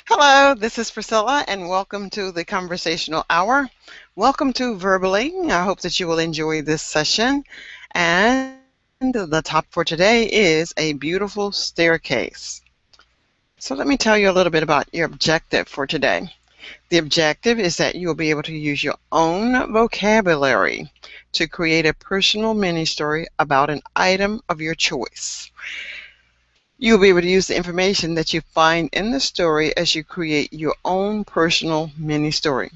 Hello, this is Priscilla, and welcome to the Conversational Hour. Welcome to Verbally. I hope that you will enjoy this session. And the topic for today is a beautiful staircase. So let me tell you a little bit about your objective for today. The objective is that you will be able to use your own vocabulary to create a personal mini story about an item of your choice. You'll be able to use the information that you find in the story as you create your own personal mini story.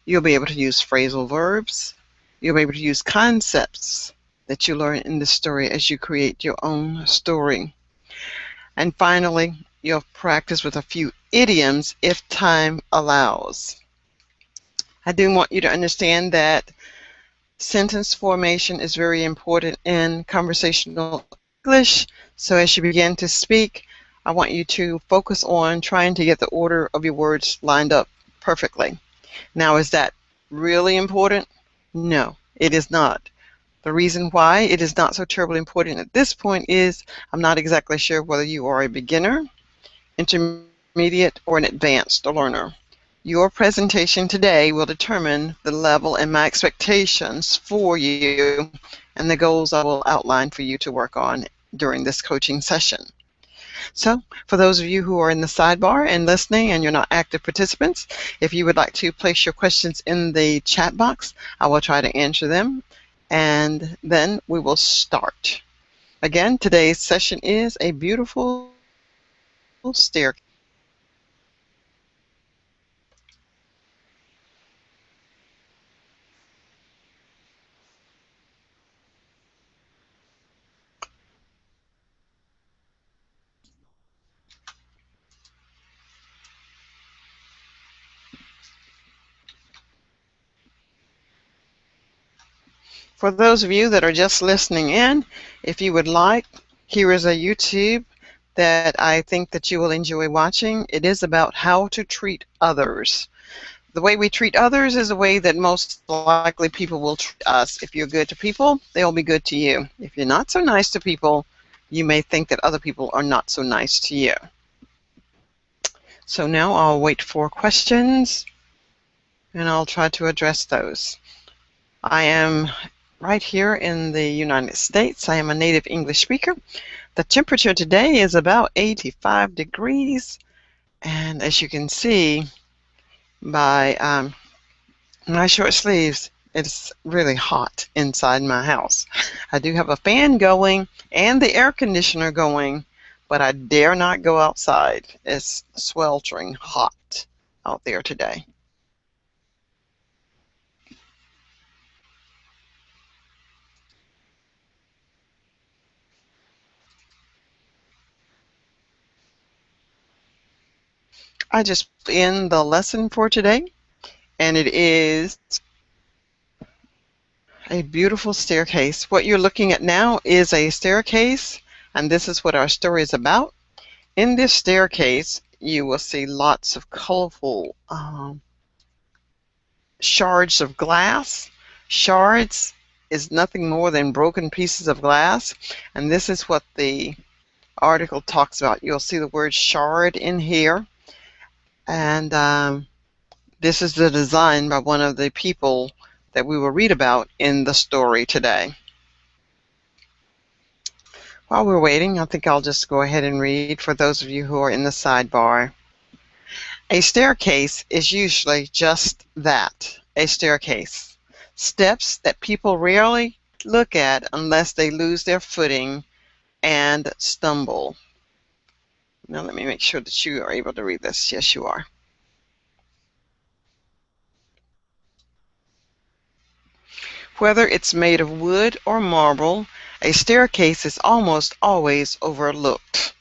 You'll be able to use phrasal verbs. You'll be able to use concepts that you learn in the story as you create your own story. And finally, you'll practice with a few idioms if time allows. I do want you to understand that sentence formation is very important in conversational English. So as you begin to speak, I want you to focus on trying to get the order of your words lined up perfectly. Now, is that really important? No, it is not. The reason why it is not so terribly important at this point is I'm not exactly sure whether you are a beginner, intermediate, or an advanced learner. Your presentation today will determine the level and my expectations for you and the goals I will outline for you to work on during this coaching session. So, for those of you who are in the sidebar and listening and you're not active participants, if you would like to place your questions in the chat box, I will try to answer them, and then we will start. Again, today's session is a beautiful staircase. For those of you that are just listening in, if you would like, here is a YouTube that I think that you will enjoy watching. It is about how to treat others. The way we treat others is the way that most likely people will treat us. If you're good to people, they'll be good to you. If you're not so nice to people, you may think that other people are not so nice to you. So now I'll wait for questions, and I'll try to address those. I am right here in the United States. I am a native English speaker. The temperature today is about 85 degrees, and as you can see by my short sleeves, it's really hot inside my house. I do have a fan going and the air conditioner going, but I dare not go outside. It's sweltering hot out there today. I just put in the lesson for today, and it is a beautiful staircase. What you're looking at now is a staircase, and this is what our story is about. In this staircase, you will see lots of colorful shards of glass. Shards is nothing more than broken pieces of glass, and this is what the article talks about. You'll see the word shard in here, and this is the design by one of the people that we will read about in the story today. While we're waiting, I think I'll just go ahead and read for those of you who are in the sidebar. A staircase is usually just that, a staircase. Steps that people rarely look at unless they lose their footing and stumble. Now let me make sure that you are able to read this. Yes, you are. Whether it's made of wood or marble, a staircase is almost always overlooked.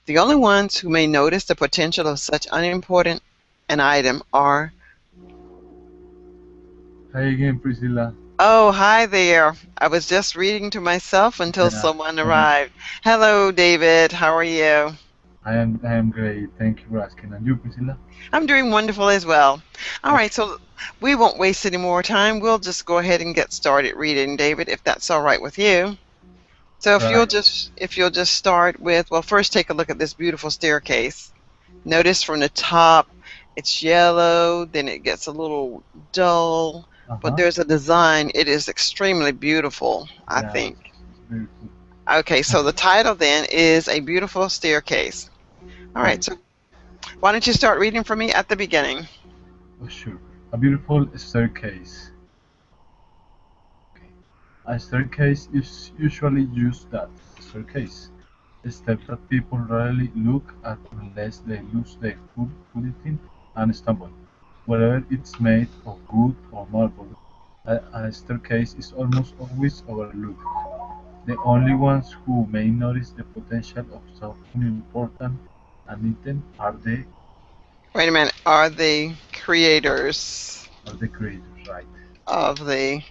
The only ones who may notice the potential of such unimportant an item are... Hi again, Priscilla. Oh, hi there. I was just reading to myself until someone arrived. Hello, David. How are you? I am great. Thank you for asking. And you, Priscilla? I'm doing wonderful as well. All right, so we won't waste any more time. We'll just go ahead and get started reading, David, if that's all right with you. So if you'll just start with, well, first take a look at this beautiful staircase. Notice from the top, it's yellow, then it gets a little dull, but there's a design. It is extremely beautiful, I Yeah, think. it's beautiful. Okay, so the title then is A Beautiful Staircase. All right, so why don't you start reading for me at the beginning? Oh, sure. A beautiful staircase. A staircase is usually used as a staircase, a step that people rarely look at unless they lose their footing and stumble. Whether it's made of wood or marble, a staircase is almost always overlooked. The only ones who may notice the potential of something important and item Wait a minute. Are the creators the creators, right? of the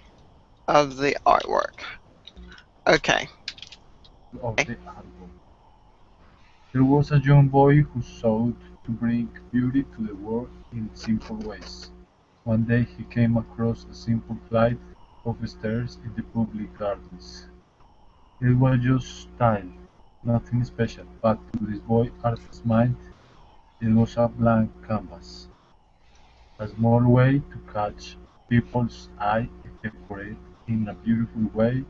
artwork? Okay. Of the album. There was a young boy who sought to bring beauty to the world in simple ways. One day he came across a simple flight of stairs in the public gardens. It was just tile, nothing special, but to this boy artist's mind it was a blank canvas. A small way to catch people's eye, decorate in a beautiful way,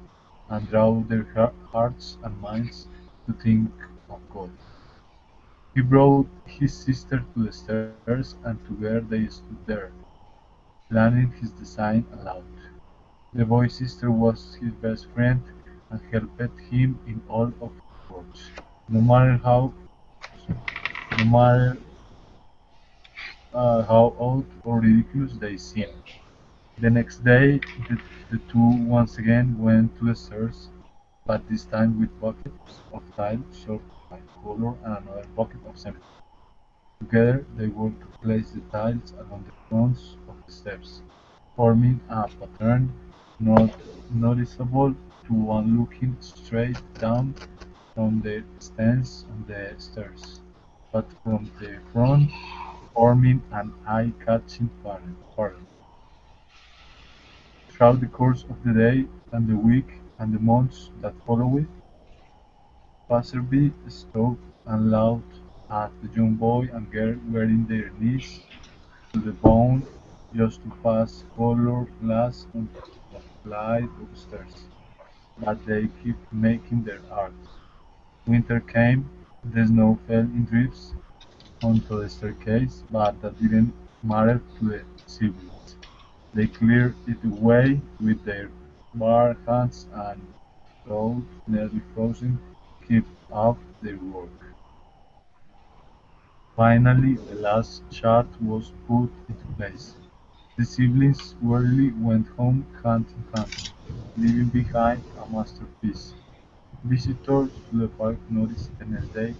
and draw their hearts and minds to think of God. He brought his sister to the stairs, and together they stood there, planning his design aloud. The boy's sister was his best friend and helped him in all of his works, no matter no matter how odd or ridiculous they seemed. The next day, the two once again went to the stairs, but this time with buckets of tile sorted by color and another bucket of cement. Together they worked to place the tiles along the fronts of the steps, forming a pattern not noticeable to one looking straight down from the stance on the stairs, but from the front forming an eye-catching pattern. Throughout the course of the day and the week and the months that followed, passersby stopped and laughed at the young boy and girl wearing their knees to the bone just to pass colored glass onto a flight of stairs. But they kept making their art. Winter came, the snow fell in drifts onto the staircase, but that didn't matter to the siblings. They cleared it away with their bare hands and, though nearly frozen, kept up their work. Finally, the last shard was put into place. The siblings wearily went home hand in hand, leaving behind a masterpiece. Visitors to the park noticed the next day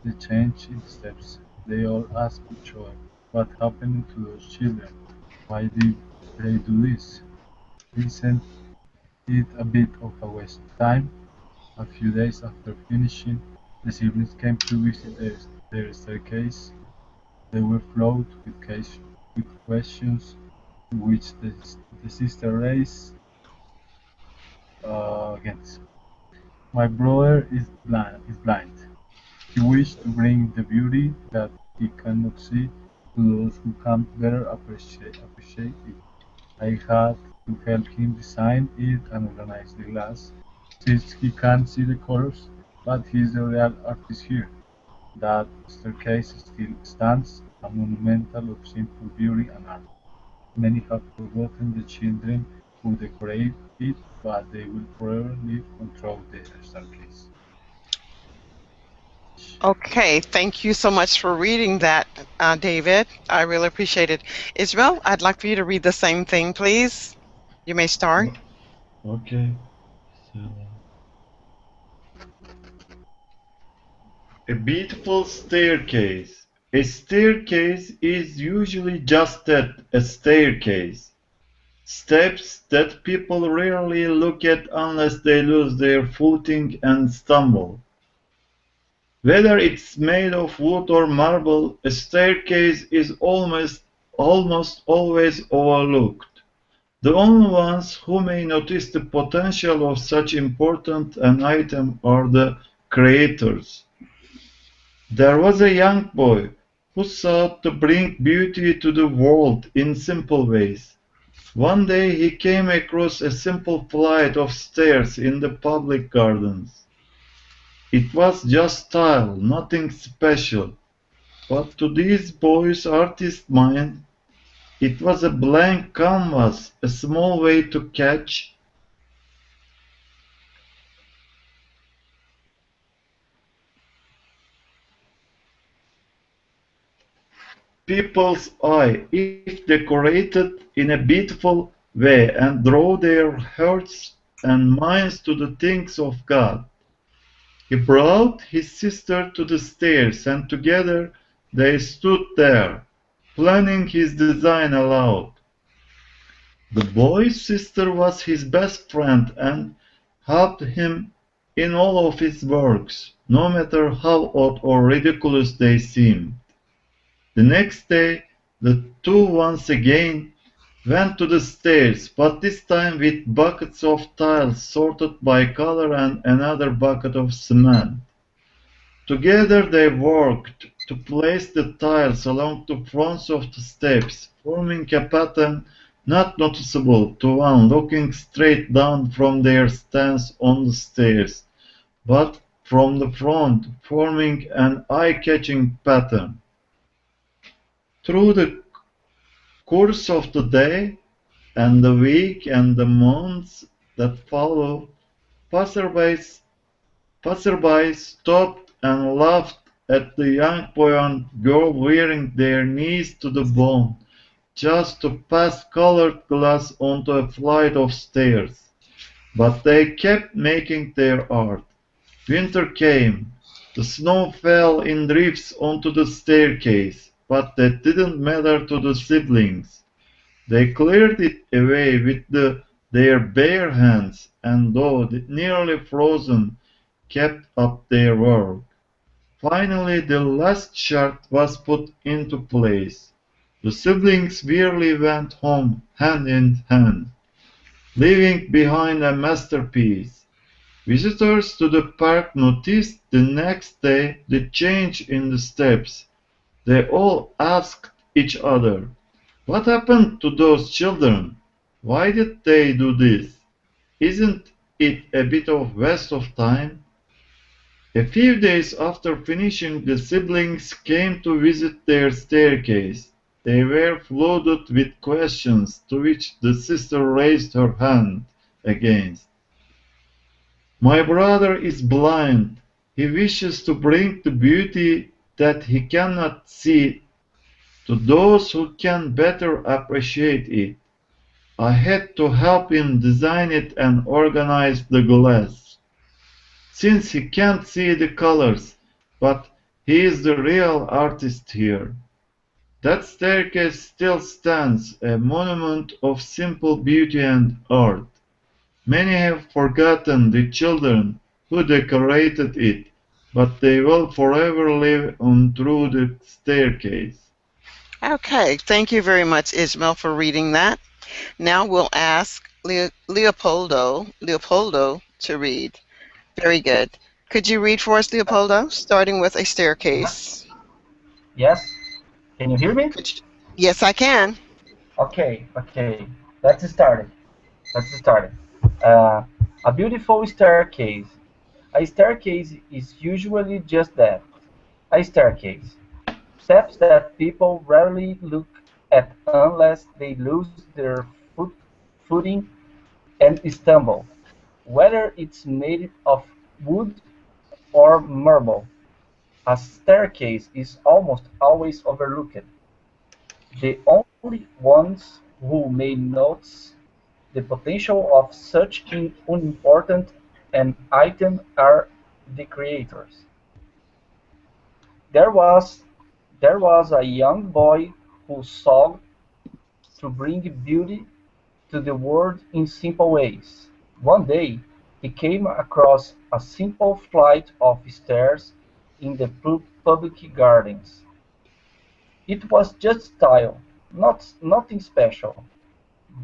the change in the steps. They all asked each other, "What happened to those children? Why did they do this? Isn't it a bit of a waste of time?" A few days after finishing, the siblings came to visit their staircase. They were flooded with questions, which the sister raised against. My brother is blind. He wished to bring the beauty that he cannot see to those who can better appreciate it. I had to help him design it and organize the glass, since he can't see the colors, but he's the real artist here. That staircase still stands, a monumental of simple beauty and art. Many have forgotten the children who decorate it, but they will forever live on through the staircase. Okay, thank you so much for reading that, David. I really appreciate it. Israel, I'd like for you to read the same thing, please. You may start. Okay. So, a beautiful staircase. A staircase is usually just that, a staircase. Steps that people rarely look at unless they lose their footing and stumble. Whether it's made of wood or marble, a staircase is almost always overlooked. The only ones who may notice the potential of such important an item are the creators. There was a young boy who sought to bring beauty to the world in simple ways. One day he came across a simple flight of stairs in the public gardens. It was just tile, nothing special, but to these boys' artist mind, it was a blank canvas, a small way to catch people's eye if decorated in a beautiful way and draw their hearts and minds to the things of God. He brought his sister to the stairs, and together they stood there, planning his design aloud. The boy's sister was his best friend and helped him in all of his works, no matter how odd or ridiculous they seemed. The next day the two once again went to the stairs, but this time with buckets of tiles sorted by color and another bucket of cement. Together they worked to place the tiles along the fronts of the steps, forming a pattern not noticeable to one looking straight down from their stance on the stairs, but from the front, forming an eye-catching pattern. Through the course of the day and the week and the months that follow, passerbys stopped and laughed at the young boy and girl wearing their knees to the bone just to pass colored glass onto a flight of stairs. But they kept making their art. Winter came. The snow fell in drifts onto the staircase, but that didn't matter to the siblings. They cleared it away with their bare hands, and though nearly frozen, kept up their work. Finally the last shard was put into place. The siblings wearily went home hand in hand, leaving behind a masterpiece. Visitors to the park noticed the next day the change in the steps. They all asked each other, "What happened to those children? Why did they do this? Isn't it a bit of waste of time?" A few days after finishing, the siblings came to visit their staircase. They were flooded with questions, to which the sister raised her hand against. "My brother is blind. He wishes to bring the beauty that he cannot see to those who can better appreciate it. I had to help him design it and organize the glass. Since he can't see the colors, but he is the real artist here. That staircase still stands, a monument of simple beauty and art. Many have forgotten the children who decorated it, but they will forever live on through the staircase." Okay, thank you very much, Ismail, for reading that. Now we'll ask Leopoldo to read. Very good. Could you read for us, Leopoldo, starting with a staircase? Yes. Can you hear me? Yes, I can. Okay. Let's start it. A beautiful staircase. A staircase is usually just that, a staircase. Steps that people rarely look at unless they lose their footing and stumble, whether it's made of wood or marble. A staircase is almost always overlooked. The only ones who may notice the potential of such an unimportant an item are the creators. There was a young boy who sought to bring beauty to the world in simple ways. One day he came across a simple flight of stairs in the public gardens. It was just tile, nothing special,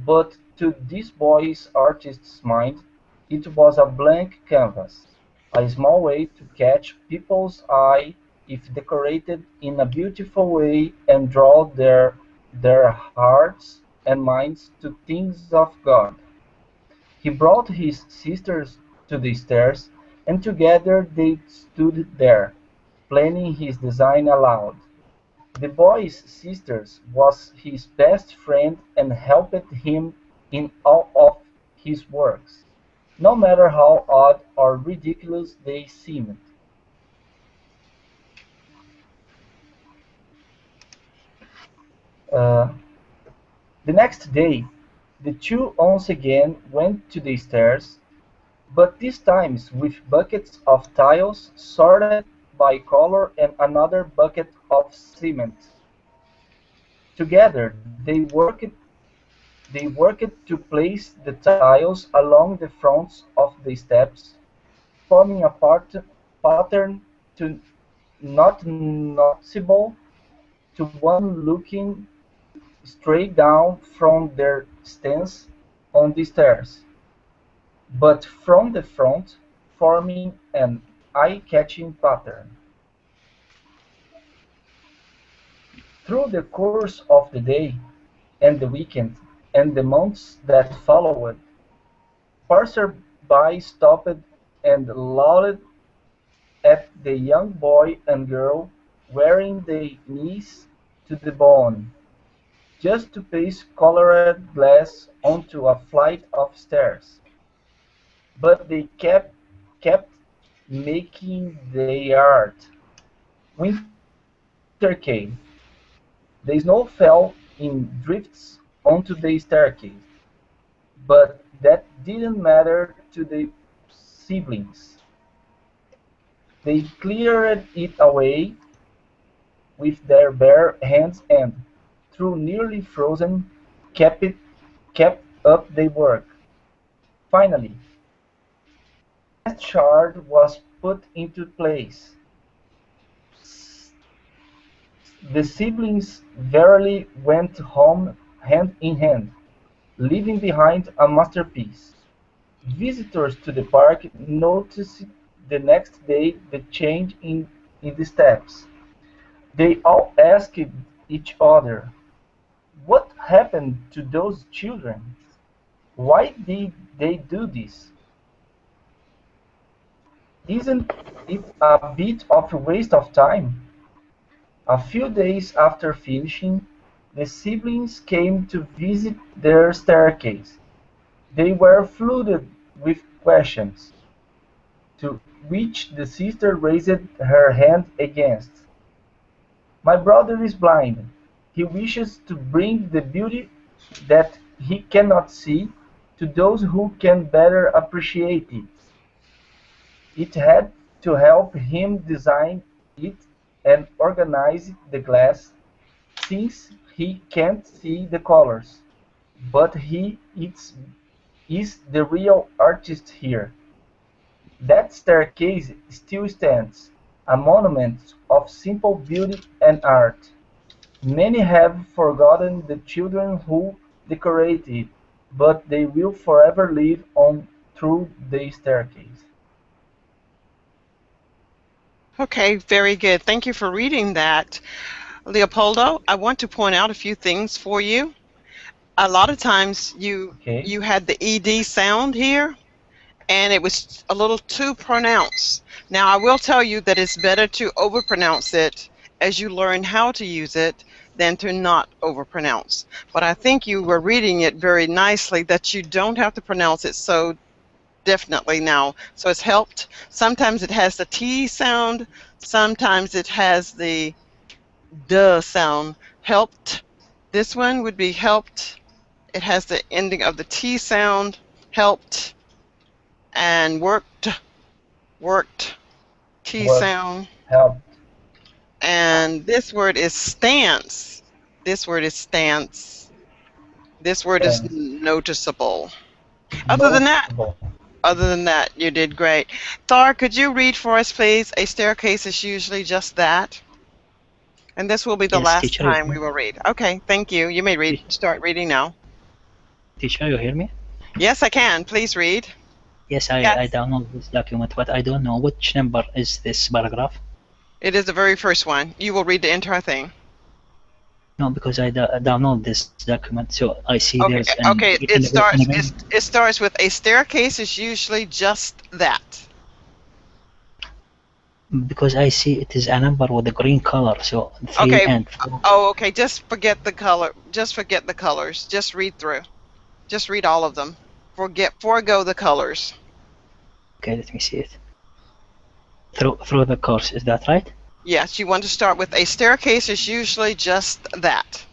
but to this boy's artist's mind it was a blank canvas, a small way to catch people's eye if decorated in a beautiful way and draw their hearts and minds to things of God. He brought his sisters to the stairs, and together they stood there, planning his design aloud. The boy's sister was his best friend and helped him in all of his works, no matter how odd or ridiculous they seemed. Uh, the next day, the two once again went to the stairs, but this time with buckets of tiles sorted by color and another bucket of cement. Together they worked to place the tiles along the fronts of the steps, forming a pattern to not noticeable to one looking straight down from their stance on the stairs, but from the front, forming an eye-catching pattern. Through the course of the day and the weekend and the months that followed, passers-by stopped and looked at the young boy and girl wearing their knees to the bone, just to paste colored glass onto a flight of stairs. But they kept making their art. Winter came. The snow fell in drifts onto the staircase, but that didn't matter to the siblings. They cleared it away with their bare hands and, though nearly frozen, kept up their work. Finally, the last shard was put into place. The siblings verily went home hand in hand, leaving behind a masterpiece. Visitors to the park noticed the next day the change in the steps. They all asked each other, "What happened to those children? Why did they do this? Isn't it a bit of a waste of time?" A few days after finishing, the siblings came to visit their staircase. They were flooded with questions, to which the sister raised her hand against. "My brother is blind. He wishes to bring the beauty that he cannot see to those who can better appreciate it. It had to help him design it and organize the glass, since he can't see the colors. But is the real artist here." That staircase still stands, a monument of simple beauty and art. Many have forgotten the children who decorated it, but they will forever live on through the staircase. Okay, very good. Thank you for reading that. Leopoldo, I want to point out a few things for you. A lot of times Okay. you had the ED sound here, and it was a little too pronounced. Now, I will tell you that it's better to overpronounce it as you learn how to use it than to not overpronounce. But I think you were reading it very nicely that you don't have to pronounce it so definitely now. So it's helped. Sometimes it has the T sound. Sometimes it has the duh sound. Helped. This one would be helped. It has the ending of the T sound. Helped. And worked, T Work, sound. help, And this word is stance. This word is stance. This word is stance, noticeable. Other than that, noticeable. you did great. Thar, could you read for us, please? A staircase is usually just that. And this will be the Yes, last teacher. time we will read. Okay, thank you. You may start reading now. Teacher, you hear me? Yes, I can. Please read. Yes, I Yes. download this document, but I don't know which number is this paragraph. It is the very first one. You will read the entire thing. No, because I download this document, so I see Okay, there's okay. It starts with a staircase is usually just that. because I see it is a number with a green color, so 3 Okay. and 4. Oh, okay. Just forget the color. Just forget the colors. Just read through. Just read all of them. Forego the colors. Okay, let me see it. Through the course, is that right? Yes, you want to start with a staircase is usually just that.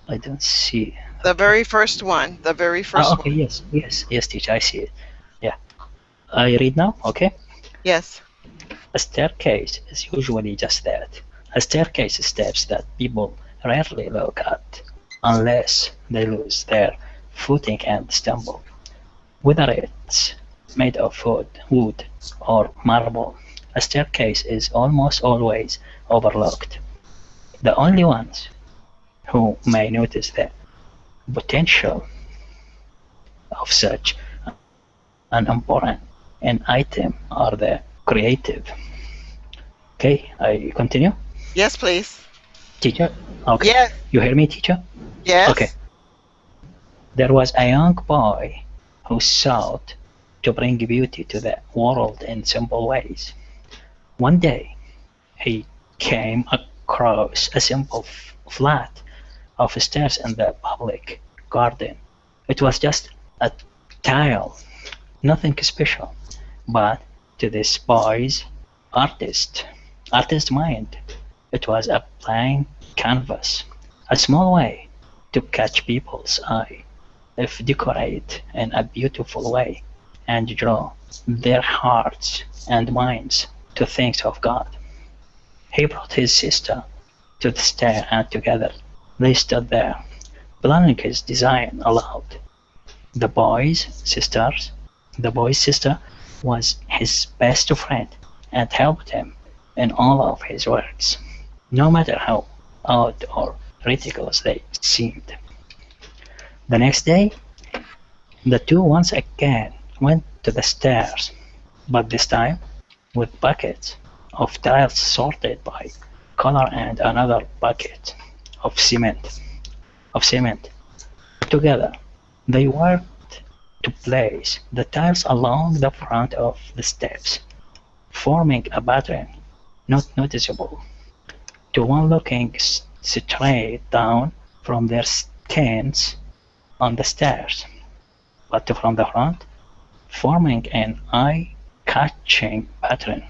I don't see. The very first one. The very first Okay, one. yes, teacher, I see it. Yeah. I read now, okay? Yes. A staircase is usually just that. A staircase is steps that people rarely look at unless they lose their footing and stumble. Whether it's made of wood or marble, a staircase is almost always overlooked. The only ones who may notice the potential of such an important an item are the creative. Okay, I continue. Yes, please. Teacher? Okay. Yes. You hear me, teacher? Yes. Okay. There was a young boy who sought to bring beauty to the world in simple ways. One day, he came across a simple flat of stairs in the public garden. It was just a tile, nothing special, but to this boy's artist mind, it was a blank canvas, a small way to catch people's eye, if decorate in a beautiful way, and draw their hearts and minds to things of God. He brought his sister to the stair, and together they stood there, planning his design aloud. The boy's sister was his best friend and helped him in all of his works, no matter how odd or ridiculous they seemed. The next day, the two once again went to the stairs, but this time with buckets of tiles sorted by color and another bucket of cement. Together, they worked to place the tiles along the front of the steps, forming a pattern not noticeable to one looking straight down from their stands on the stairs, but from the front, forming an eye-catching pattern.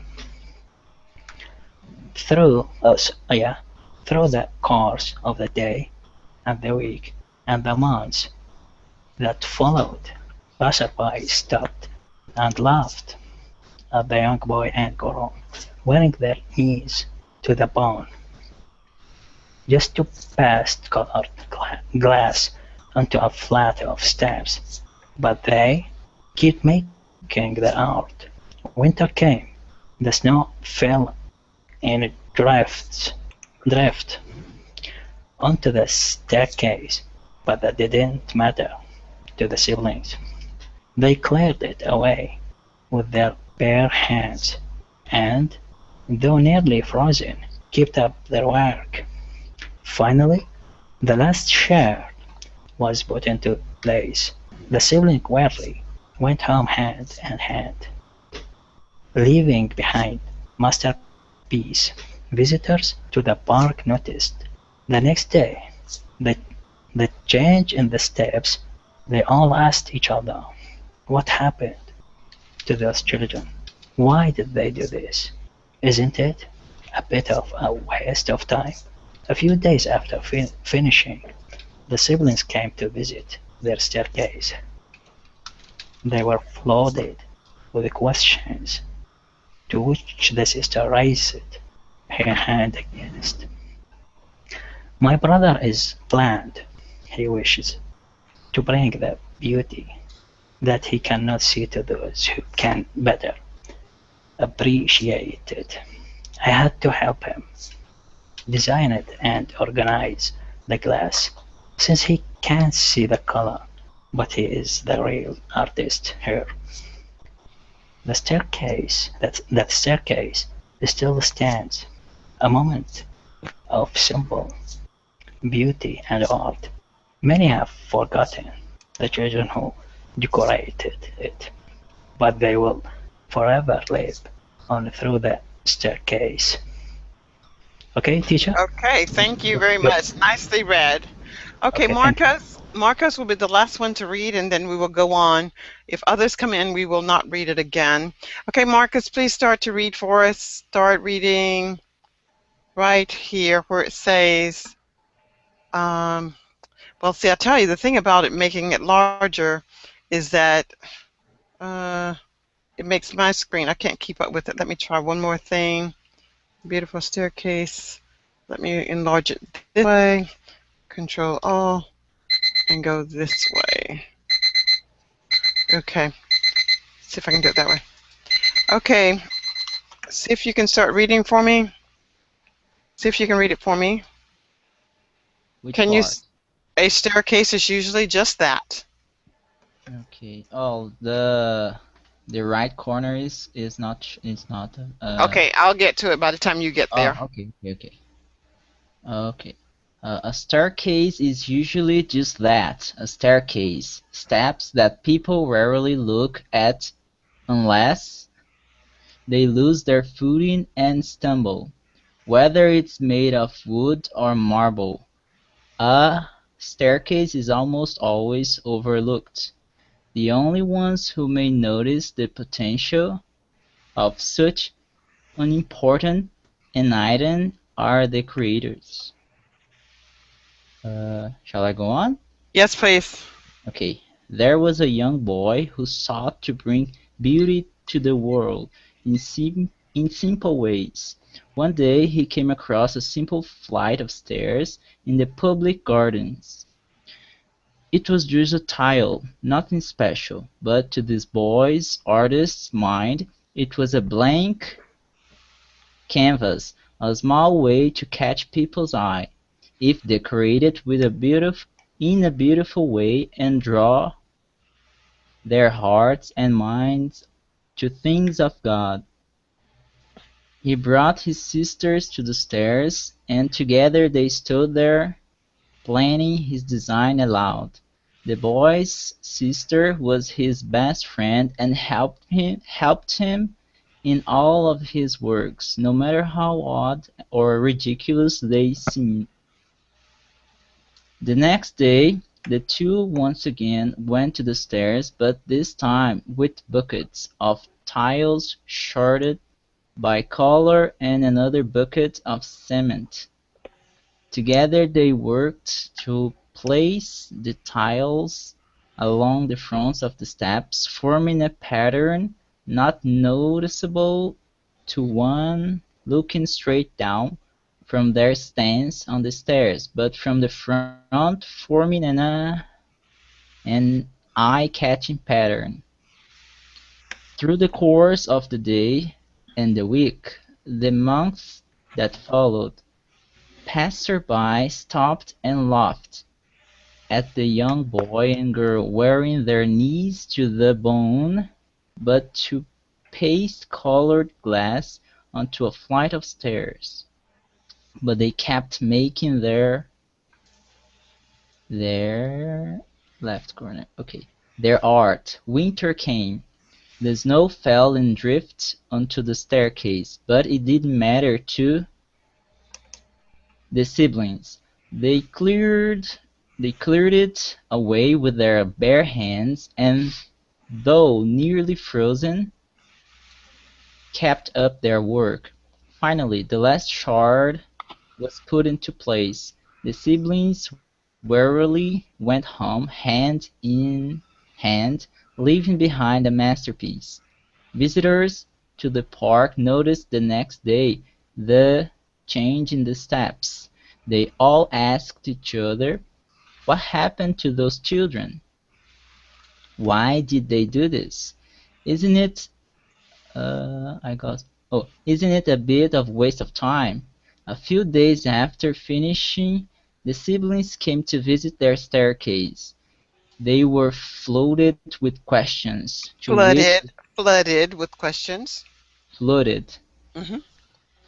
Through the course of the day and the week and the months that followed, passersby stopped and laughed at the young boy and girl, wearing their knees to the bone, just to pass colored glass onto a flat of stairs. But they kept making the art. Winter came. The snow fell in drift onto the staircase, but that didn't matter to the siblings. They cleared it away with their bare hands, and, though nearly frozen, kept up their work. Finally, the last shard was put into place. The siblings wearily went home hand in hand, leaving behind masterpiece. Visitors to the park noticed the next day the change in the steps. They all asked each other, what happened to those children? Why did they do this? Isn't it a bit of a waste of time? A few days after finishing, the siblings came to visit their staircase. They were flooded with questions, to which the sister raised her hand against. My brother is blind. He wishes to bring the beauty that he cannot see to those who can better appreciate it. I had to help him design it and organize the glass, since he can't see the color, but he is the real artist here. That staircase still stands, a moment of simple beauty and art. Many have forgotten the children who decorated it, but they will forever live on through the staircase. Okay, teacher? Okay, thank you very Good. much. Nicely read. Okay, Okay, thank you. Marcos will be the last one to read, and then we will go on. If others come in, we will not read it again. Okay, Marcus, please start to read for us. Start reading right here where it says, well, see, I tell you, the thing about it making it larger is that it makes my screen, I can't keep up with it. Let me try one more thing. Beautiful staircase. Let me enlarge it this way. Control All and go this way. Okay, see if I can do it that way. Okay, see if you can start reading for me. See if you can read it for me. Which Can you? part? A staircase is usually just that. Okay. Oh, the right corner is not Okay, I'll get to it by the time you get there. Oh, okay. Okay. A staircase is usually just that, a staircase. Steps that people rarely look at unless they lose their footing and stumble, whether it's made of wood or marble. A staircase is almost always overlooked. The only ones who may notice the potential of such unimportant an item are the creators. Shall I go on? Yes, please. Okay. There was a young boy who sought to bring beauty to the world in simple ways. One day he came across a simple flight of stairs in the public gardens. It was just a tile, nothing special, but to this boy's artist's mind it was a blank canvas, a small way to catch people's eye, if decorated with in a beautiful way and draw their hearts and minds to things of God. He brought his sisters to the stairs, and together they stood there, planning his design aloud. The boy's sister was his best friend and helped him in all of his works, no matter how odd or ridiculous they seemed. The next day the two once again went to the stairs, but this time with buckets of tiles sorted by color and another bucket of cement. Together they worked to place the tiles along the fronts of the steps, forming a pattern not noticeable to one looking straight down from their stance on the stairs, but from the front forming an eye-catching pattern. Through the course of the day and the week, the months that followed, passers-by stopped and laughed at the young boy and girl wearing their knees to the bone but to paste-colored glass onto a flight of stairs. But they kept making their left corner. Okay. Their art. Winter came. The snow fell in drifts onto the staircase, but it didn't matter to the siblings. They cleared it away with their bare hands, and though nearly frozen, kept up their work. Finally, the last shard was put into place. The siblings wearily went home, hand in hand, leaving behind a masterpiece. Visitors to the park noticed the next day the change in the steps. They all asked each other, "What happened to those children? Why did they do this? Isn't it isn't it a bit of waste of time?" A few days after finishing, the siblings came to visit their staircase. They were flooded with questions, to which Flooded with questions. flooded. Hmm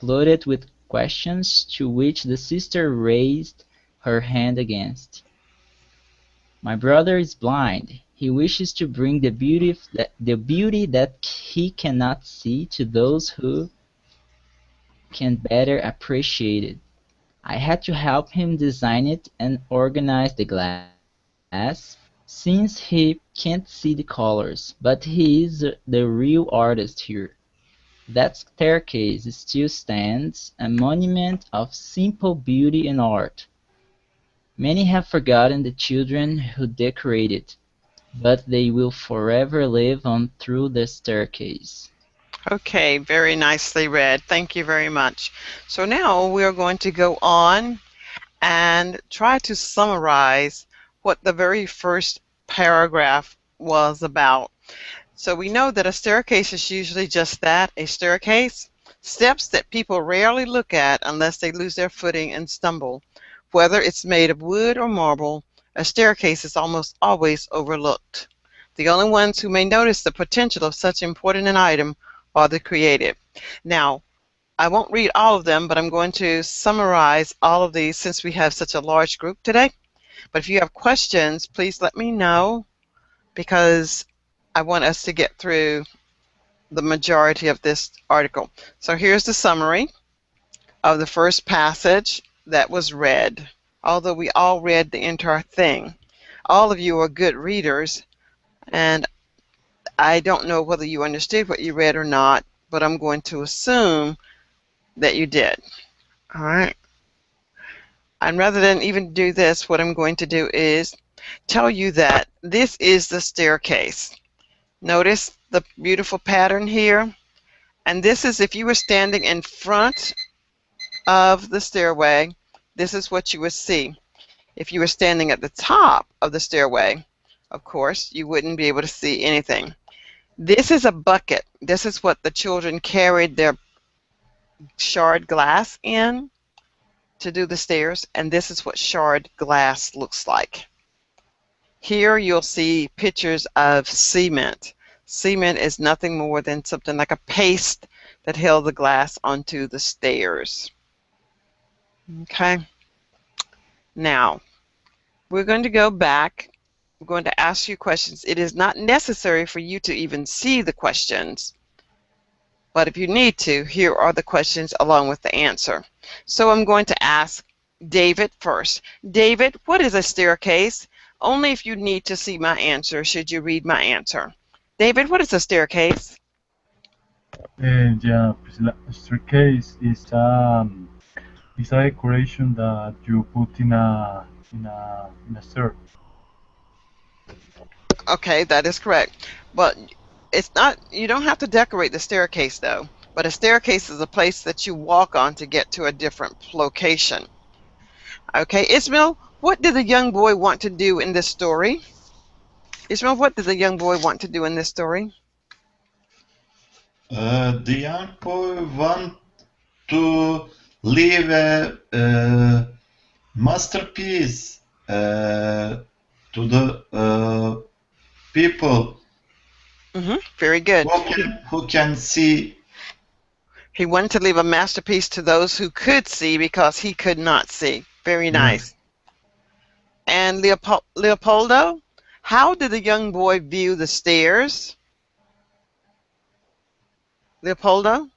exploded with questions to which the sister raised her hand against. My brother is blind. He wishes to bring the beauty that he cannot see to those who can better appreciate it. I had to help him design it and organize the glass, since he can't see the colors, but he is the real artist here. That staircase still stands, a monument of simple beauty and art. Many have forgotten the children who decorated it, but they will forever live on through the staircase. Okay, very nicely read. Thank you very much. So now we're going to go on and try to summarize what the very first paragraph was about. So we know that a staircase is usually just that, a staircase, steps that people rarely look at unless they lose their footing and stumble. Whether it's made of wood or marble, a staircase is almost always overlooked. The only ones who may notice the potential of such important an item are the creative. Now, I won't read all of them, but I'm going to summarize all of these since we have such a large group today. But if you have questions, please let me know, because I want us to get through the majority of this article. So here's the summary of the first passage that was read, although we all read the entire thing. All of you are good readers, and I don't know whether you understood what you read or not, but I'm going to assume that you did. All right. And rather than even do this, what I'm going to do is tell you that this is the staircase. Notice the beautiful pattern here. And this is if you were standing in front of the stairway, this is what you would see. If you were standing at the top of the stairway, of course, you wouldn't be able to see anything. This is a bucket. This is what the children carried their shard glass in to do the stairs, and this is what shard glass looks like. Here you'll see pictures of cement. Cement is nothing more than something like a paste that held the glass onto the stairs. Okay. Now, we're going to go back. We're going to ask you questions. It is not necessary for you to even see the questions, but if you need to, here are the questions along with the answer. So I'm going to ask David first. David, what is a staircase? Only if you need to see my answer should you read my answer. David, what is a staircase? Yeah, the staircase is a decoration that you put in a stair. Okay, that is correct. But it's not, you don't have to decorate the staircase though. But a staircase is a place that you walk on to get to a different location. Okay, Ismail, what did the young boy want to do in this story? Ismail, what did the young boy want to do in this story? The young boy want to leave a masterpiece to the people Very good. who can see. He wanted to leave a masterpiece to those who could see because he could not see. Very nice. And Leopoldo, how did the young boy view the stairs? Leopoldo?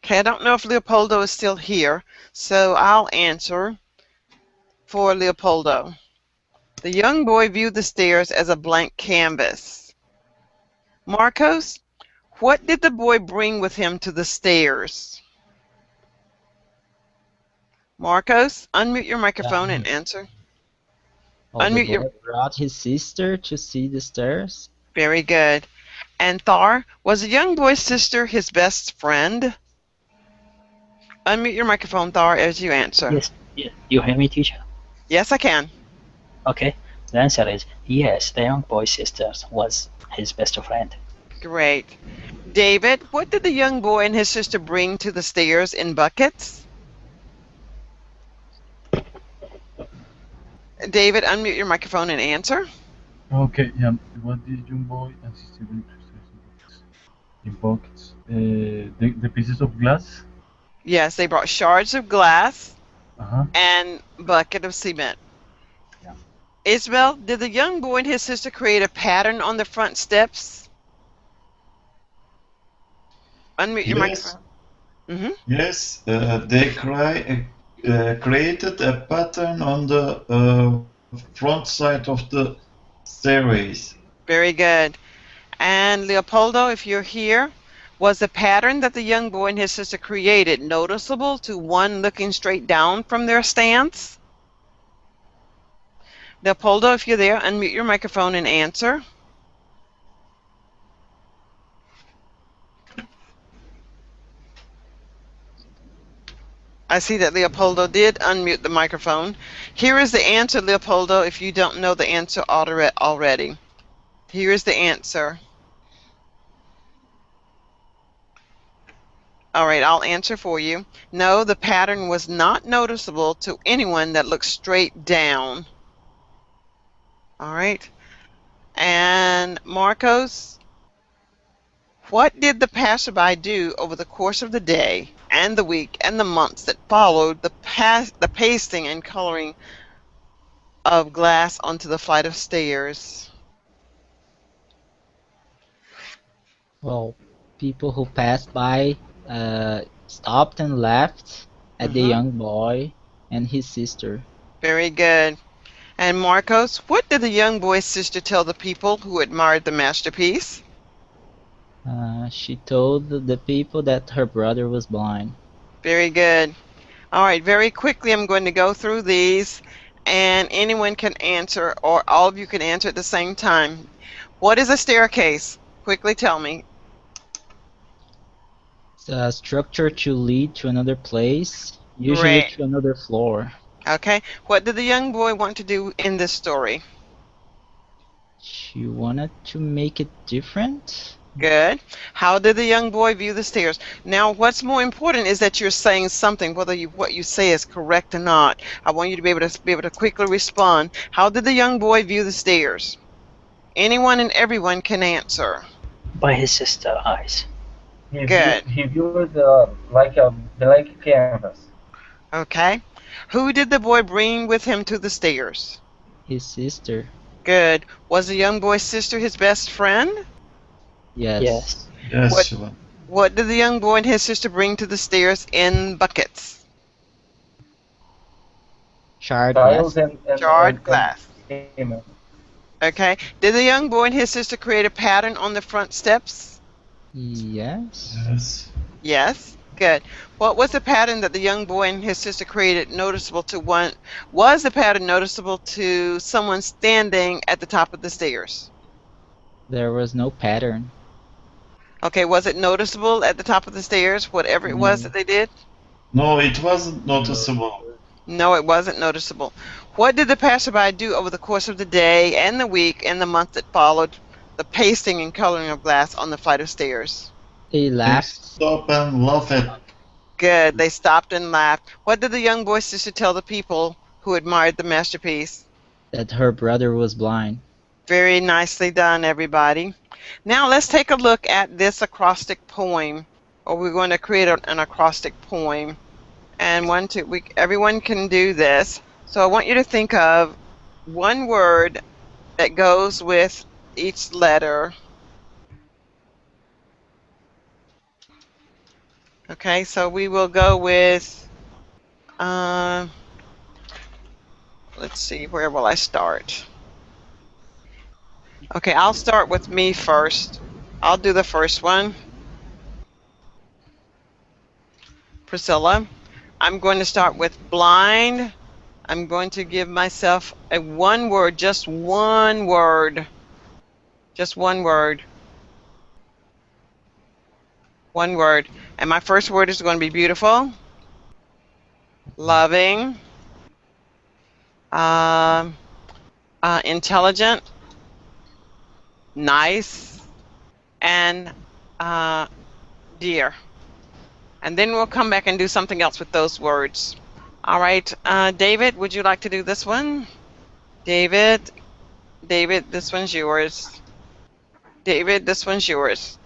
Okay, I don't know if Leopoldo is still here, so I'll answer for Leopoldo. The young boy viewed the stairs as a blank canvas. Marcos, what did the boy bring with him to the stairs? Marcos, unmute your microphone and answer. The boy brought his sister to see the stairs. Very good. And Thar, was the young boy's sister his best friend? Unmute your microphone, Thar, as you answer. Yes. You hear me, teacher? Yes, I can. Okay. The answer is yes, the young boy's sister was his best friend. Great. David, what did the young boy and his sister bring to the stairs in buckets? David, unmute your microphone and answer. Okay, yeah. What did young boy and sister bring to stairs? in buckets. The pieces of glass. Yes, they brought shards of glass Uh-huh. and bucket of cement. Yeah. Isabel, did the young boy and his sister create a pattern on the front steps? Unmute your Yes, microphone. yes, they created a pattern on the front side of the stairways. Very good. And Leopoldo, if you're here, was the pattern that the young boy and his sister created noticeable to one looking straight down from their stance? Leopoldo, if you're there, unmute your microphone and answer. I see that Leopoldo did unmute the microphone. Here is the answer, Leopoldo, if you don't know the answer already. Here is the answer. All right, I'll answer for you. No, the pattern was not noticeable to anyone that looked straight down. All right. And Marcos, what did the passerby do over the course of the day and the week and the months that followed the pasting and coloring of glass onto the flight of stairs? Well, people who passed by stopped and laughed at the young boy and his sister. Very good. And Marcos, what did the young boy's sister tell the people who admired the masterpiece? She told the people that her brother was blind. Very good. All right, very quickly I'm going to go through these and anyone can answer or all of you can answer at the same time. What is a staircase? Quickly tell me. It's a structure to lead to another place, usually Great. to another floor. Okay. What did the young boy want to do in this story? She wanted to make it different. Good. How did the young boy view the stairs? Now, what's more important is that you're saying something, whether what you say is correct or not. I want you to be able to quickly respond. How did the young boy view the stairs? Anyone and everyone can answer. By his sister's eyes. Good. He viewed like a blank canvas. Okay. Who did the boy bring with him to the stairs? His sister. Good. Was the young boy's sister his best friend? Yes. Yes. Yes, What- Shivan. What did the young boy and his sister bring to the stairs in buckets? Shard Tiles glass. and Jarred glass. cement. Okay. Did the young boy and his sister create a pattern on the front steps? Yes. Yes. Yes. Good. What was the pattern that the young boy and his sister created noticeable to one? Was the pattern noticeable to someone standing at the top of the stairs? There was no pattern. Okay. Was it noticeable at the top of the stairs, whatever it was No. that they did? No, it wasn't noticeable. No, it wasn't noticeable. What did the passerby do over the course of the day and the week and the month that followed the pasting and coloring of glass on the flight of stairs? They They laughed. stop and laugh at. Good. They stopped and laughed. What did the young boy's sister tell the people who admired the masterpiece? That her brother was blind. Very nicely done, everybody. Now let's take a look at this acrostic poem, or we're going to create an acrostic poem. And everyone can do this. So I want you to think of one word that goes with each letter. Okay, so we will go with, let's see, where will I start? Okay, I'll start with me first. I'll do the first one. Priscilla, I'm going to start with blind. I'm going to give myself a one word, just one word. Just one word. One word. And my first word is going to be beautiful, loving, intelligent, nice, and dear. And then we'll come back and do something else with those words. All right, David, would you like to do this one? David, this one's yours. David, this one's yours.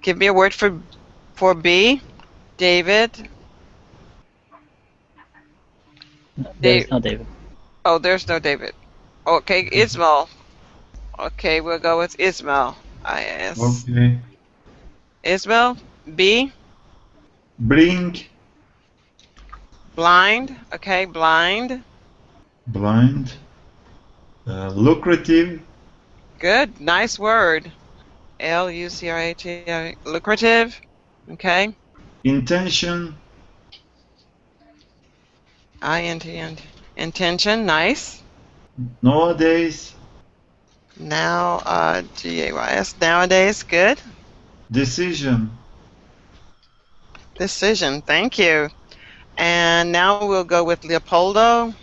Give me a word for B. David. There's no David. Oh, there's no David. Okay, Ismail. Okay, we'll go with Ismail. I-S. Okay. Ismail. B. Bring. Blind. Okay, blind. Blind. Lucrative. Good. Nice word. Lucrative. Lucrative. Okay. Intention. INT. Intention. Nice. Nowadays. Now, GAYS. Nowadays. Good. Decision. Decision. Thank you. And now we'll go with Leopoldo.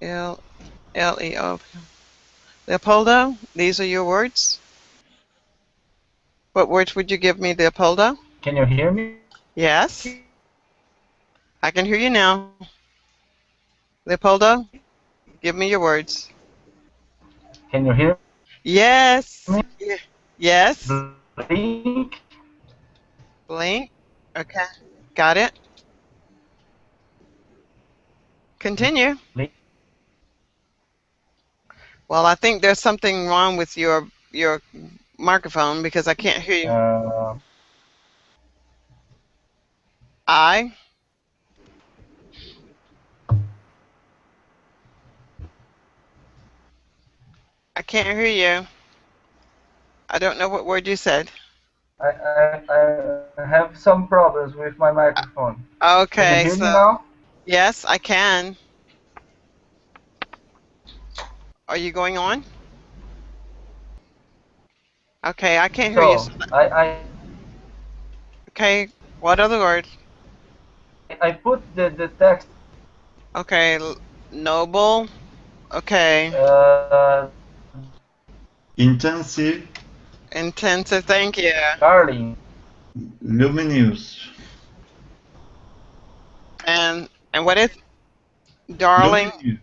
Leo. Leopoldo, these are your words. What words would you give me, Leopoldo? Can you hear me? Yes. I can hear you now. Leopoldo, give me your words. Can you hear Yes. me? Yes. Blink. Blink. Okay. Got it. Continue. Blink. Well, I think there's something wrong with your microphone because I can't hear you. I can't hear you. I don't know what word you said. I have some problems with my microphone. Okay, Can you hear so me now? yes, I can. Are you going on? Okay, I can't hear you. So Okay, what other word? I put the text. Okay, noble. Okay, Intensive. intensive. Thank you. Darling. Luminous. And what is darling? Luminous.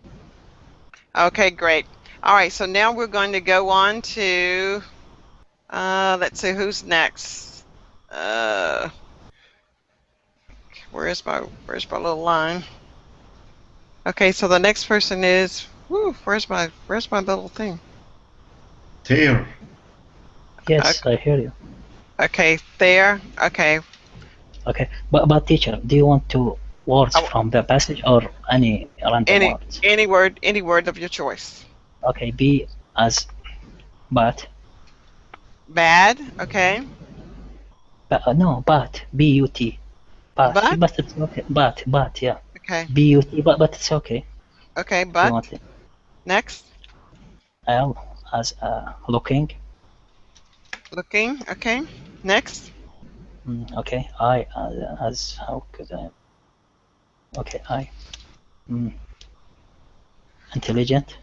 Okay, great. All right, so now we're going to go on to. Let's see who's next. Where's my little line? Okay, so the next person is. Where's my little thing? Tear. Yes, I hear you. Okay, there. Okay. Okay, but teacher, do you want two words from the passage or any random words? Any word of your choice. Okay, B as but. Bad. Okay. No, but B-U-T. But? But it's okay. But yeah. Okay. B-U-T, but it's okay. Okay, If you but want it. next. L as looking. Looking. Okay. Next. Okay, I as how could I? Okay, I. Intelligent,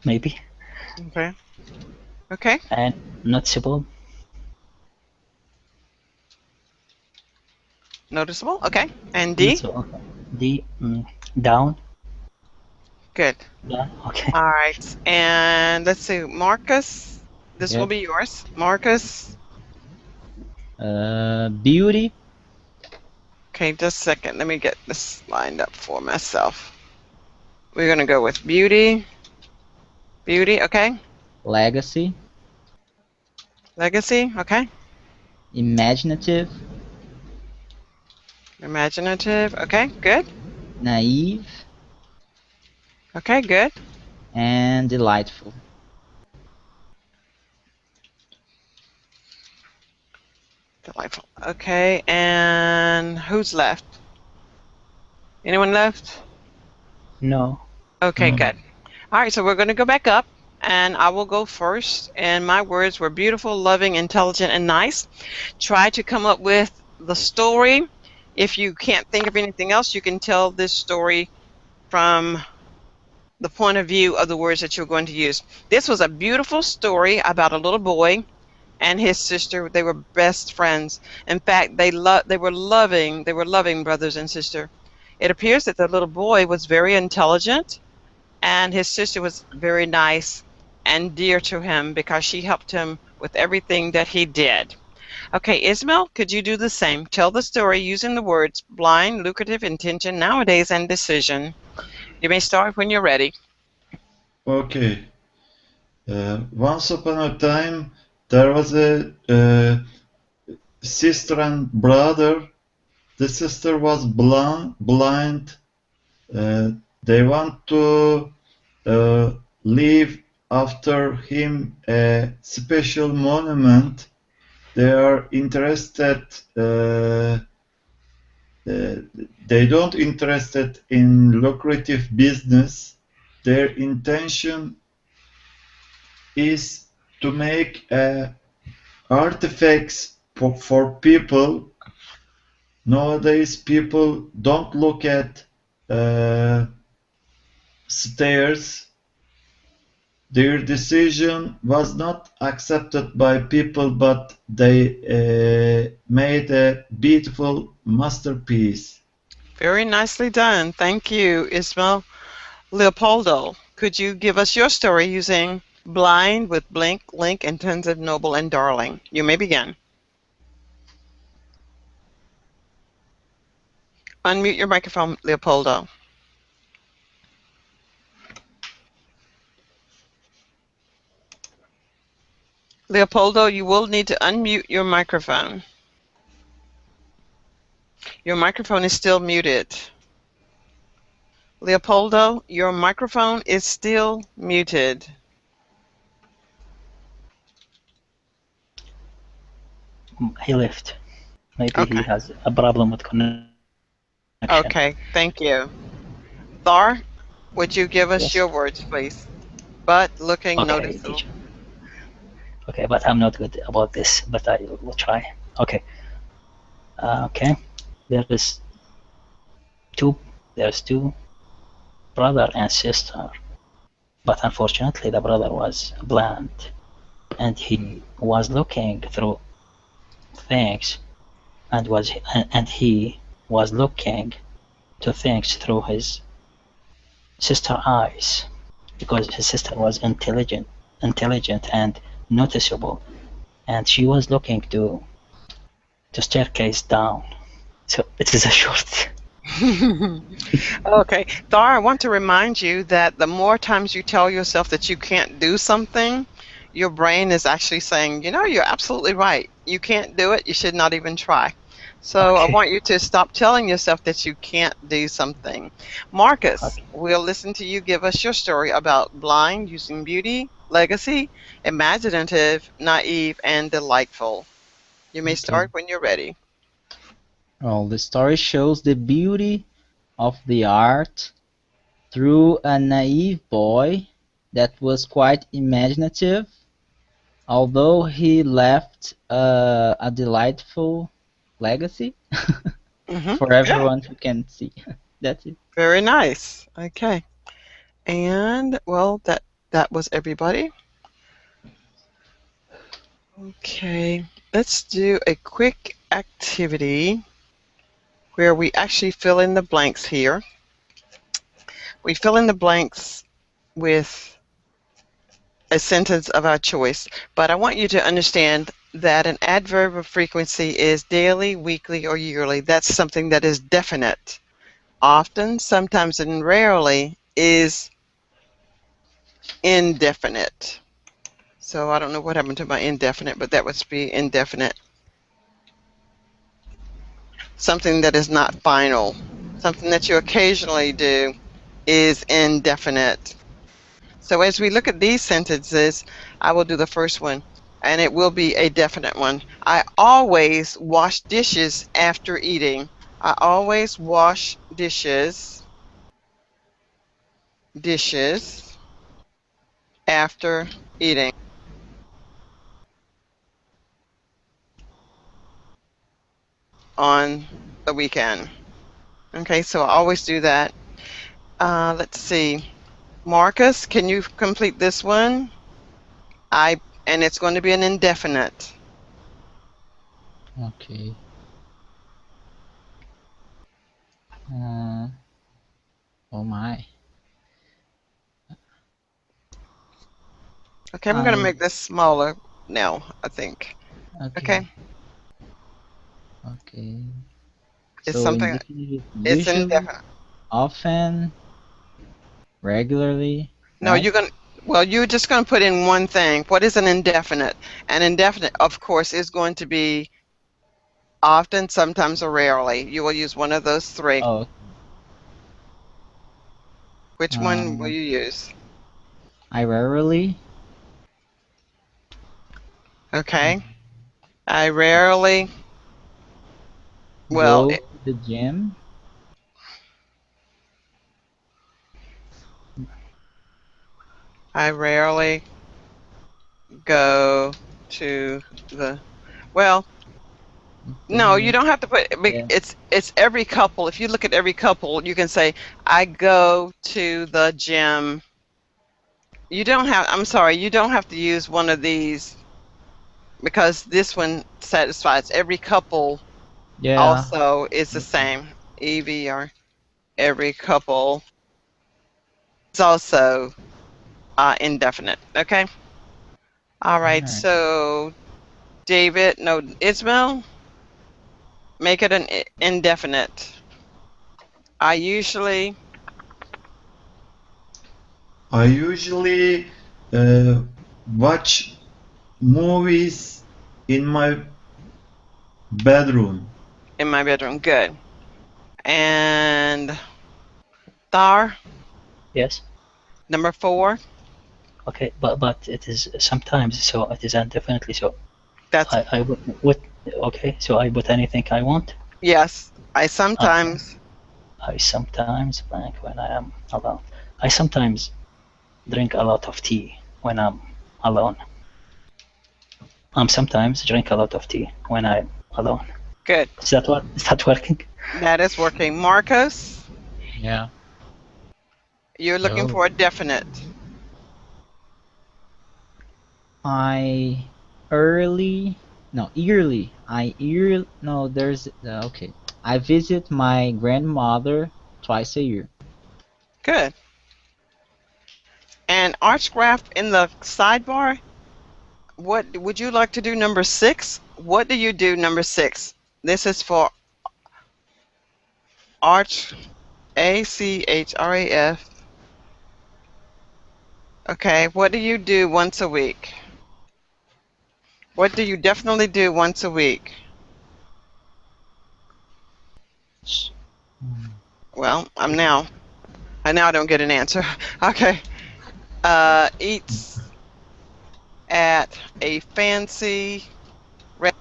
maybe. Okay. Okay. And noticeable. Noticeable. Okay. And D. So, okay. D. Down. Good. Down. Okay. All right. And let's see, Marcus. This will be yours, Marcus. Beauty. Okay, just a second. Let me get this lined up for myself. We're gonna go with beauty. Beauty. Okay. Legacy. Legacy. Okay. Imaginative. Imaginative. Okay. Good. Naive. Okay. Good. And delightful. Delightful. Okay. And who's left? Anyone left? No. Okay, good. All right, so we're going to go back up, and I will go first. And my words were beautiful, loving, intelligent, and nice. Try to come up with the story. If you can't think of anything else, you can tell this story from the point of view of the words that you're going to use. This was a beautiful story about a little boy and his sister. They were best friends. In fact, they were loving brothers and sister. It appears that the little boy was very intelligent, and his sister was very nice and dear to him because she helped him with everything that he did. Okay, Ismail, could you do the same? Tell the story using the words blind, lucrative, intention, nowadays, and decision. You may start when you're ready. Okay. Once upon a time, there was a sister and brother. The sister was blind. They want to leave after him a special monument. They are interested. They don't interested in lucrative business. Their intention is to make artifacts for people. Nowadays, people don't look at stairs. Their decision was not accepted by people, but they made a beautiful masterpiece. Very nicely done. Thank you, Ismail. Leopoldo, could you give us your story using blind with blink, link, intensive, noble, and darling? You may begin. Unmute your microphone, Leopoldo. Leopoldo, you will need to unmute your microphone. Your microphone is still muted. Leopoldo, your microphone is still muted. He left. Maybe he Okay. has a problem with connection. Okay, thank you. Thar, would you give us Yes. your words, please? But looking, Okay, noticeable. teacher. Okay, but I'm not good about this, but I will try. Okay. Okay. There's two brother and sister, but unfortunately the brother was blind, and he was looking through things, and he was looking to things through his sister eyes, because his sister was intelligent and noticeable, and she was looking to staircase down. So it is a short. Okay, Thar, I want to remind you that the more times you tell yourself that you can't do something, your brain is actually saying, you know, you're absolutely right. You can't do it. You should not even try. So I Okay. want you to stop telling yourself that you can't do something. Marcus, Okay. we'll listen to you give us your story about blind, using beauty, legacy, imaginative, naive, and delightful. You may Okay. start when you're ready. Well, the story shows the beauty of the art through a naive boy that was quite imaginative, although he left a delightful legacy for Good. everyone who can see. That's it. Very nice. Okay. And well, that was everybody. Okay, let's do a quick activity where we actually fill in the blanks here. We fill in the blanks with a sentence of our choice, but I want you to understand that an adverb of frequency is daily, weekly, or yearly. That's something that is definite. Often, sometimes, and rarely is indefinite. So I don't know what happened to my indefinite, but that would be indefinite. Something that is not final. Something that you occasionally do is indefinite. So as we look at these sentences, I will do the first one, and it will be a definite one. I always wash dishes after eating. I always wash dishes after eating. On the weekend. Okay, so I always do that. Let's see. Marcus, can you complete this one? And it's going to be an indefinite. Okay. Oh my. Okay, I'm going to make this smaller now, I think. Okay. Okay. Okay. It's So something. indefinite is It's usually, indefinite. often, regularly, No, right? you're gonna. Well, you're just gonna put in one thing. What is an indefinite? An indefinite, of course, is going to be often, sometimes, or rarely. You will use one of those three. Oh, Which one will um, you use? I rarely Okay. I rarely. Well, go to the gym. I rarely go to the. Well, no, you Indefinite, don't have to put. yeah. It's every couple. If you look at every couple, you can say I go to the gym. You don't have. I'm sorry. You don't have to use one of these because this one satisfies every couple. Yeah. Also, is the Okay. same. EV or every couple is also indefinite. Okay. All right. Alright. So David, no, Ismail, make it an indefinite. I usually. I usually watch movies in my bedroom. In my bedroom. Good. And Thar, Yes. number 4. Okay, but it is sometimes, so it is indefinitely. So That's I would what? Okay, so I put anything I want. yes. I Okay. sometimes. I sometimes blank when I am alone. I sometimes drink a lot of tea when I'm alone. Sometimes drink a lot of tea when I'm alone. Good. Is that what? Is that working? That is working. Marcos, Yeah. you're looking So for a definite. I early no yearly. I year no there's okay. I visit my grandmother twice a year. Good. And Archgraph in the sidebar. What would you like to do? Number 6. What do you do? Number 6. This is for Arch. ACHRAF. Okay. What do you do once a week? What do you definitely do once a week? Well, I now don't get an answer. Okay. Eats at a fancy restaurant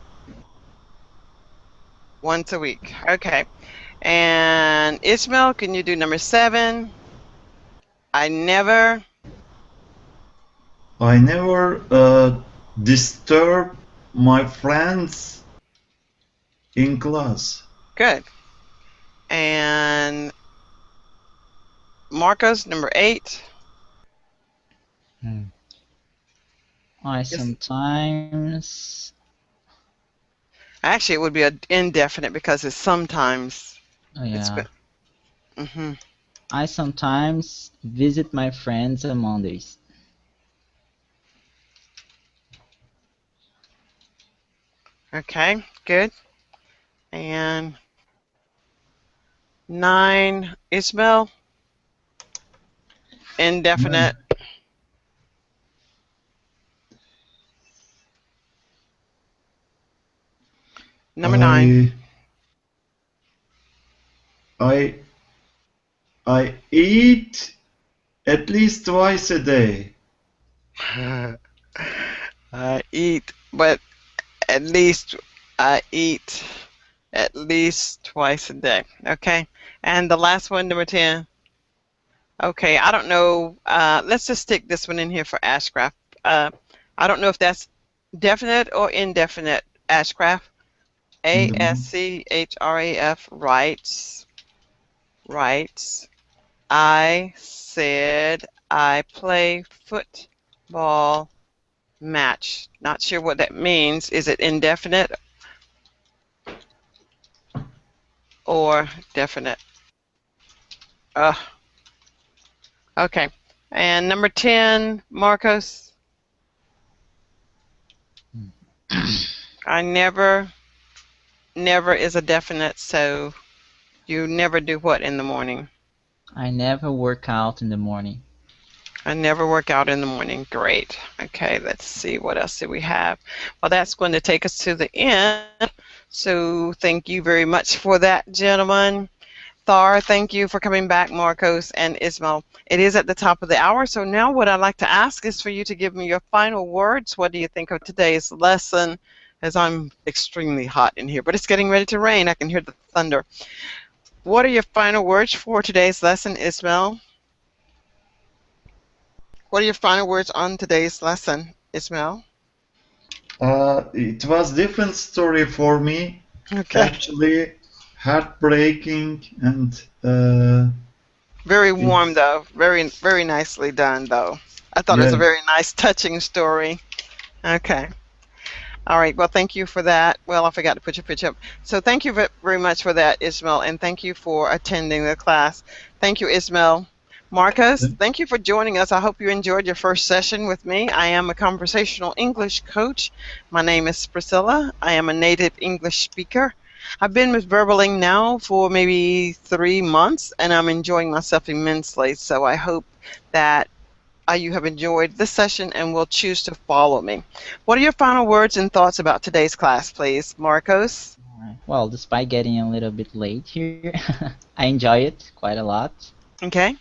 once a week. Okay. And Ismail, can you do number 7? I never. I never disturb my friends in class. Good. And Marcos, number 8. Hmm. I Yes. sometimes Actually, it would be an indefinite because it's sometimes. It's yeah. good. Hmm. I sometimes visit my friends on Mondays. Okay, good. And 9, Ismail, indefinite. Number 9. I I I eat at least twice a day. I eat, but at least I eat at least twice a day. Okay. And the last one, number 10. Okay, I don't know. Let's just stick this one in here for Ashcraft. I don't know if that's definite or indefinite. Ashcraft. ASCHRAF writes. I said I play football match. Not sure what that means. Is it indefinite or definite? Okay. And number 10, Marcos. I never never is a definite, so you never do what in the morning? I never work out in the morning. I never work out in the morning. Great. Okay, let's see. What else do we have? Well, that's going to take us to the end. So thank you very much for that, gentlemen. Thar, thank you for coming back, Marcos and Ismail. It is at the top of the hour, so now what I'd like to ask is for you to give me your final words. What do you think of today's lesson? As I'm extremely hot in here, but it's getting ready to rain. I can hear the thunder. What are your final words for today's lesson, Ismail? What are your final words on today's lesson, Ismail? It was different story for me. Okay. Actually, heartbreaking and Very warm, though. Very, very nicely done, though. I thought it was a yes. very nice, touching story. Okay. All right. Well, thank you for that. Well, I forgot to put your picture up. So thank you very much for that, Ismail, and thank you for attending the class. Thank you, Ismail. Marcus, thank you for joining us. I hope you enjoyed your first session with me. I am a conversational English coach. My name is Priscilla. I am a native English speaker. I've been with Verbaling now for maybe 3 months, and I'm enjoying myself immensely. So I hope that you have enjoyed this session and will choose to follow me. What are your final words and thoughts about today's class, please, Marcos? Well, despite getting a little bit late here, I enjoy it quite a lot. Okay.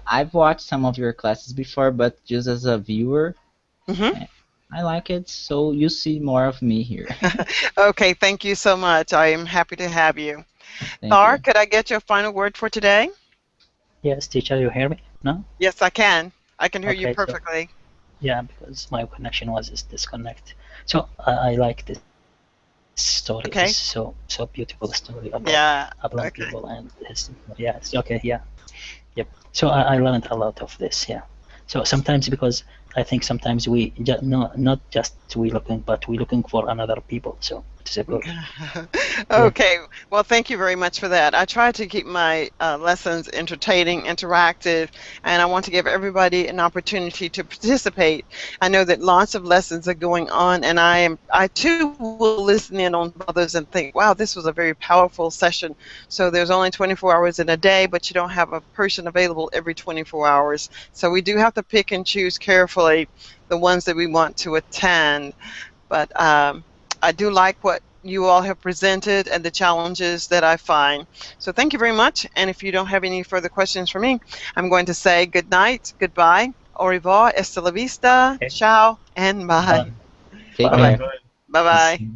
I've watched some of your classes before, but just as a viewer, Mm-hmm. I like it, so you see more of me here. Okay, thank you so much. I am happy to have you. Thank Thar, you. could I get your final word for today? Yes, teacher, you hear me? No? Yes, I can. I can hear you Okay, so perfectly. yeah, because my connection was disconnected. So I like this story. Okay. It's so beautiful story about Yeah. blind Okay. people and his, yeah. It's okay. Yeah. Yep. So I learned a lot of this. Yeah. So sometimes because I think sometimes we not just we looking, but we looking for another people. So it's a good. Okay, well, thank you very much for that. I try to keep my lessons entertaining, interactive, and I want to give everybody an opportunity to participate. I know that lots of lessons are going on, and I too will listen in on others and think, wow, this was a very powerful session. So there's only 24 hours in a day, but you don't have a person available every 24 hours. So we do have to pick and choose carefully the ones that we want to attend. But I do like what you all have presented and the challenges that I find. So thank you very much. And if you don't have any further questions for me, I'm going to say good night, goodbye, au revoir, hasta la vista, Okay. ciao, and bye. Take Bye. care. Bye-bye.